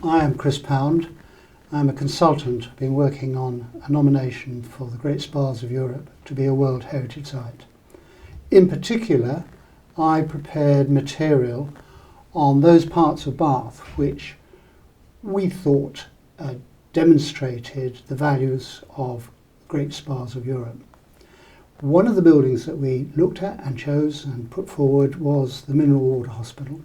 I am Chris Pound. I'm a consultant, been working on a nomination for the Great Spas of Europe to be a World Heritage Site. In particular, I prepared material on those parts of Bath which we thought demonstrated the values of Great Spas of Europe. One of the buildings that we looked at and chose and put forward was the Mineral Water Hospital.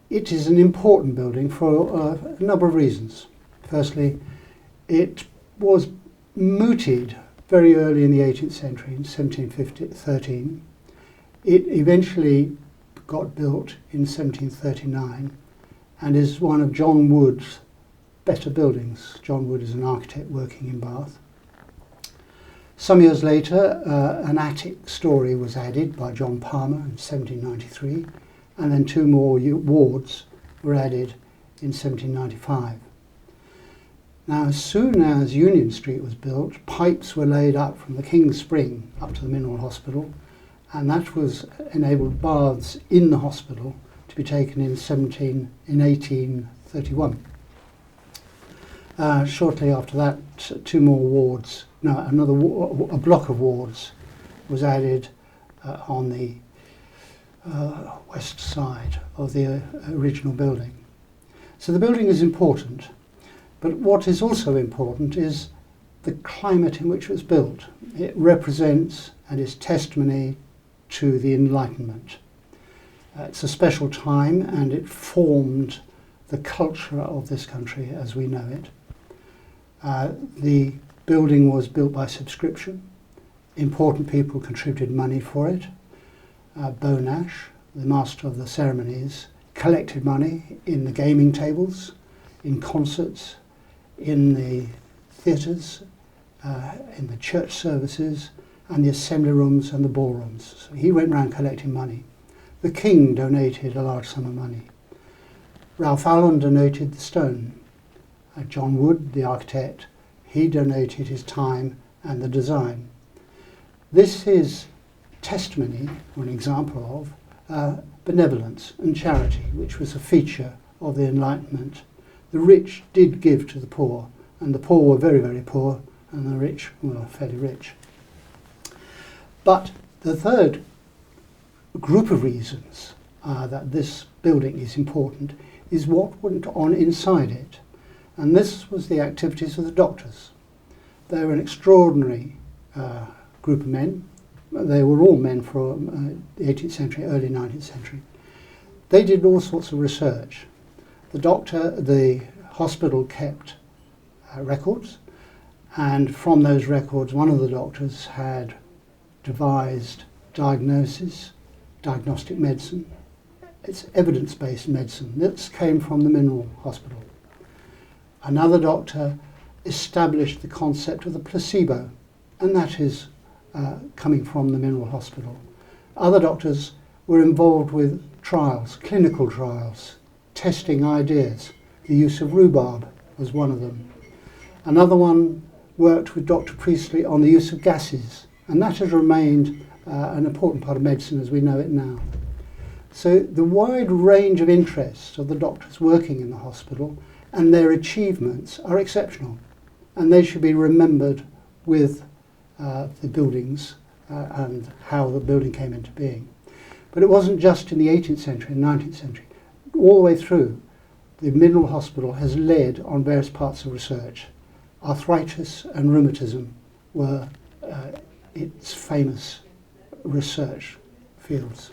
It is an important building for a number of reasons. Firstly, it was mooted very early in the 18th century, in 1713. It eventually got built in 1739 and is one of John Wood's better buildings. John Wood is an architect working in Bath. Some years later, an attic story was added by John Palmer in 1793, and then two more wards were added in 1795. Now, as soon as Union Street was built, pipes were laid up from the King's Spring up to the Mineral Hospital, and that was enabled baths in the hospital to be taken in 1831. Shortly after that, two more wards, a block of wards was added on the west side of the original building. So the building is important, but what is also important is the climate in which it was built. It represents and is testimony to the Enlightenment. It's a special time, and it formed the culture of this country as we know it. The building was built by subscription. Important people contributed money for it. Beau Nash, the master of the ceremonies, collected money in the gaming tables, in concerts, in the theatres, in the church services, and the assembly rooms and the ballrooms. So he went around collecting money. The King donated a large sum of money. Ralph Allen donated the stone. John Wood, the architect, he donated his time and the design. This is testimony, or an example of, benevolence and charity, which was a feature of the Enlightenment. The rich did give to the poor, and the poor were very, very poor, and the rich were fairly rich. But the third group of reasons that this building is important is what went on inside it. And this was the activities of the doctors. They were an extraordinary group of men. They were all men from the 18th century, early 19th century. They did all sorts of research. The hospital kept records, and from those records, one of the doctors had devised diagnostic medicine. It's evidence-based medicine. This came from the Mineral Hospital. Another doctor established the concept of the placebo, and that is coming from the Mineral Hospital. Other doctors were involved with trials, clinical trials, testing ideas. The use of rhubarb was one of them. Another one worked with Dr. Priestley on the use of gases, and that has remained an important part of medicine as we know it now. So the wide range of interests of the doctors working in the hospital and their achievements are exceptional, and they should be remembered with the buildings and how the building came into being. But it wasn't just in the 18th century and 19th century. All the way through, the Mineral Hospital has led on various parts of research. Arthritis and rheumatism were its famous research fields.